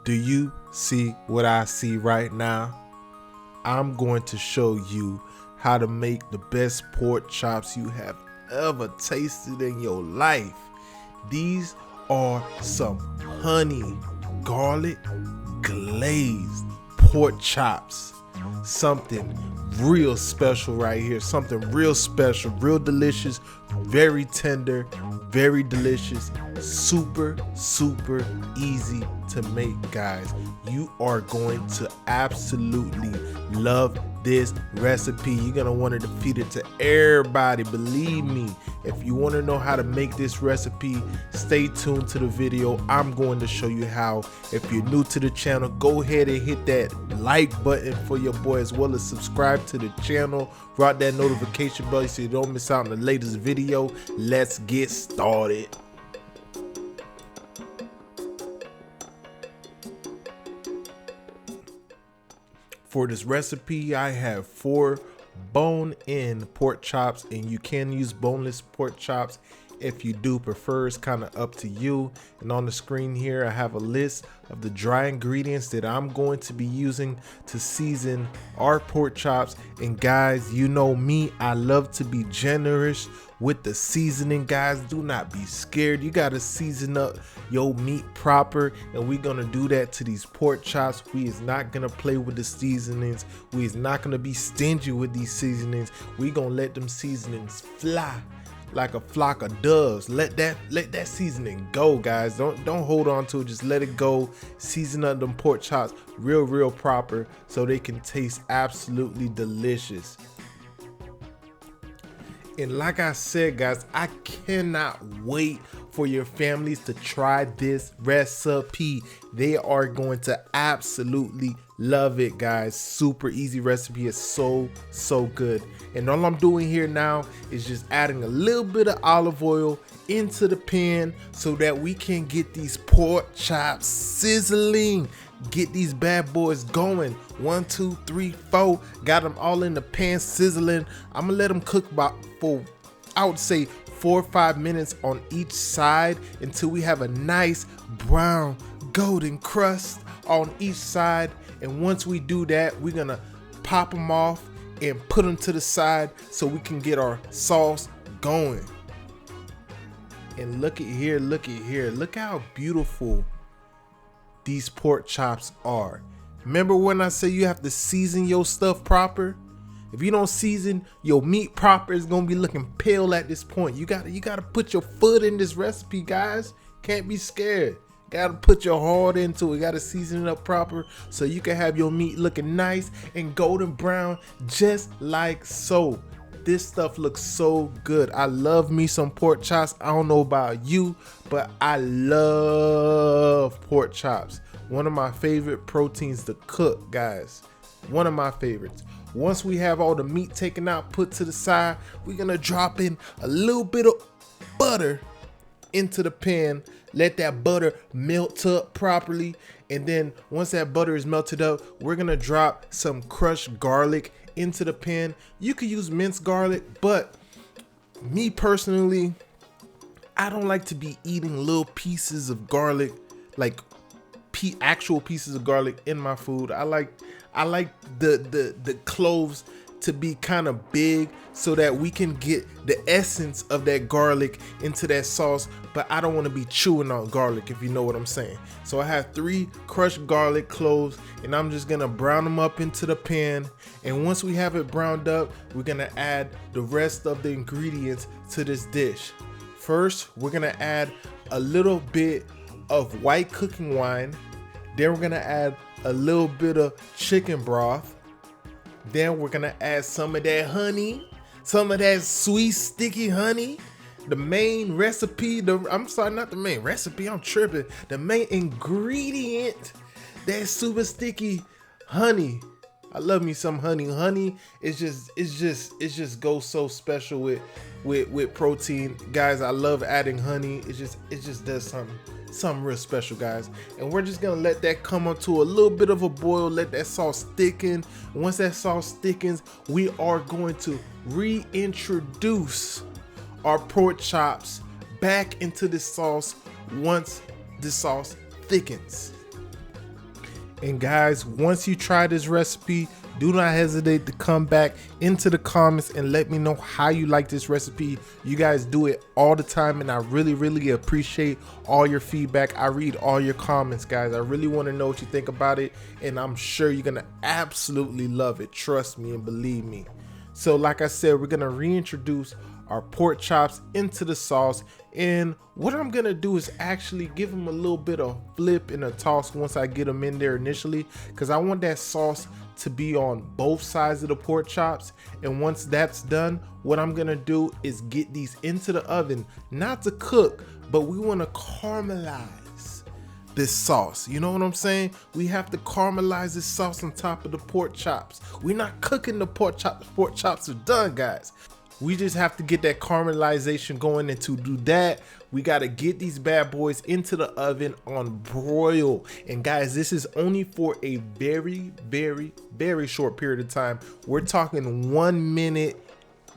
Do you see what I see right now? I'm going to show you how to make the best pork chops you have ever tasted in your life. These are some honey garlic glazed pork chops. Something real special right here. Something real special, real delicious, very tender, very delicious, super easy to make, guys. You are going to absolutely love this recipe. You're gonna want to feed it to everybody, believe me. If you want to know how to make this recipe, stay tuned to the video. I'm going to show you how. If you're new to the channel, go ahead and hit that like button for your boy, as well as subscribe to the channel. Rock that notification bell so you don't miss out on the latest video. Let's get started. For this recipe, I have 4 bone-in pork chops, and you can use boneless pork chops if you do prefer. It's kind of up to you. And on the screen here, I have a list of the dry ingredients that I'm going to be using to season our pork chops. And guys, you know me, I love to be generous with the seasoning. Guys, do not be scared. You got to season up your meat proper, and we're gonna do that to these pork chops. We is not gonna play with the seasonings. We is not gonna be stingy with these seasonings. We gonna let them seasonings fly like a flock of doves. Let that seasoning go, guys. Don't hold on to it. Just let it go. Season up them pork chops real proper so they can taste absolutely delicious. And like I said, guys, I cannot wait for your families to try this recipe. They are going to absolutely love it, guys. Super easy recipe. It's so good. And all I'm doing here now is just adding a little bit of olive oil into the pan so that we can get these pork chops sizzling. Get these bad boys going. 1, 2, 3, 4. Got them all in the pan sizzling. I'm gonna let them cook about for, I would say, 4 or 5 minutes on each side until we have a nice brown golden crust on each side. And once we do that, we're gonna pop them off and put them to the side so we can get our sauce going. And look at here, look how beautiful these pork chops are. Remember when I say you have to season your stuff proper? If you don't season your meat proper, it's gonna be looking pale at this point. You gotta put your foot in this recipe, guys. Can't be scared. Gotta put your heart into it. Gotta season it up proper so you can have your meat looking nice and golden brown, just like so. This stuff looks so good. I love me some pork chops. I don't know about you, but I love pork chops. One of my favorite proteins to cook, guys. One of my favorites. Once we have all the meat taken out, put to the side, we're gonna drop in a little bit of butter into the pan. Let that butter melt up properly. And then once that butter is melted up, we're gonna drop some crushed garlic into the pan. You could use minced garlic, but me personally, I don't like to be eating little pieces of garlic, like actual pieces of garlic in my food. I like the cloves to be kind of big so that we can get the essence of that garlic into that sauce, but I don't want to be chewing on garlic, if you know what I'm saying. So I have 3 crushed garlic cloves, and I'm just gonna brown them up into the pan. And once we have it browned up, we're gonna add the rest of the ingredients to this dish. First, we're gonna add a little bit of white cooking wine. Then we're gonna add a little bit of chicken broth. Then we're gonna add some of that honey, some of that sweet sticky honey. The main recipe, I'm sorry, not the main recipe, I'm tripping. The main ingredient, that super sticky honey. I love me some honey. Honey is just goes so special with protein, guys. I love adding honey. It just does something real special, guys. And we're just gonna let that come up to a little bit of a boil. Let that sauce thicken. Once that sauce thickens, we are going to reintroduce our pork chops back into the sauce once the sauce thickens. And guys, once you try this recipe, do not hesitate to come back into the comments and let me know how you like this recipe. You guys do it all the time and I really appreciate all your feedback. I read all your comments, guys. I really want to know what you think about it, and I'm sure you're gonna absolutely love it. Trust me and believe me. So like I said, we're gonna reintroduce our pork chops into the sauce, and what I'm gonna do is actually give them a little bit of flip and a toss once I get them in there initially, because I want that sauce to be on both sides of the pork chops. And once that's done, what I'm gonna do is get these into the oven, not to cook, but we want to caramelize this sauce. You know what I'm saying? We have to caramelize this sauce on top of the pork chops. We're not cooking the pork chops. Pork chops are done, guys. We just have to get that caramelization going, and to do that, we got to get these bad boys into the oven on broil. And guys, this is only for a very short period of time. We're talking 1 minute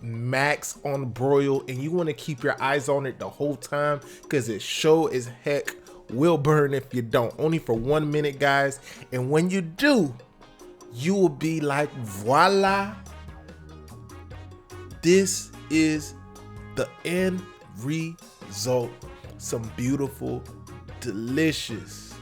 max on broil, and you want to keep your eyes on it the whole time, because it sure as heck will burn if you don't. Only for 1 minute, guys. And when you do, you will be like, voila. This is the end result. Some beautiful, delicious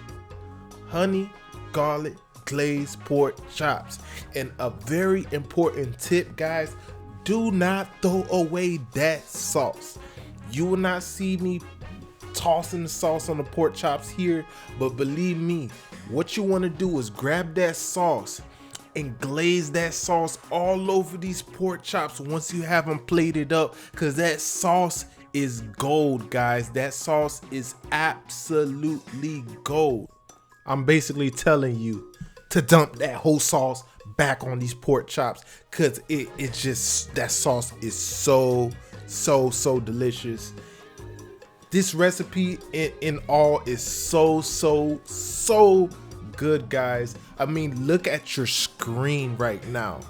honey garlic glazed pork chops. And a very important tip, guys, do not throw away that sauce. You will not see me tossing the sauce on the pork chops here, but believe me, what you want to do is grab that sauce and glaze that sauce all over these pork chops once you have them plated up, because that sauce is gold, guys. That sauce is absolutely gold. I'm basically telling you to dump that whole sauce back on these pork chops, because it's just, that sauce is so delicious. This recipe in all is so good, guys. I mean, look at your screen right now.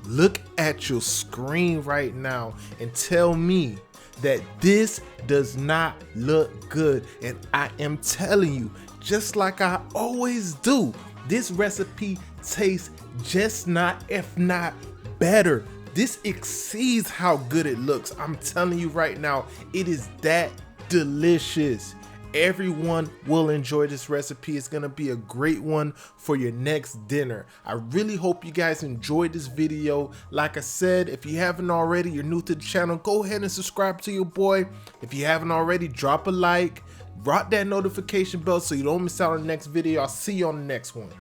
Look at your screen right now and tell me that this does not look good. And I am telling you, just like I always do, this recipe tastes just not, if not better. This exceeds how good it looks. I'm telling you right now, it is that delicious. Everyone will enjoy this recipe. It's gonna be a great one for your next dinner. I really hope you guys enjoyed this video. Like I said, if you haven't already, you're new to the channel, go ahead and subscribe to your boy. If you haven't already, drop a like, rock that notification bell so you don't miss out on the next video. I'll see you on the next one.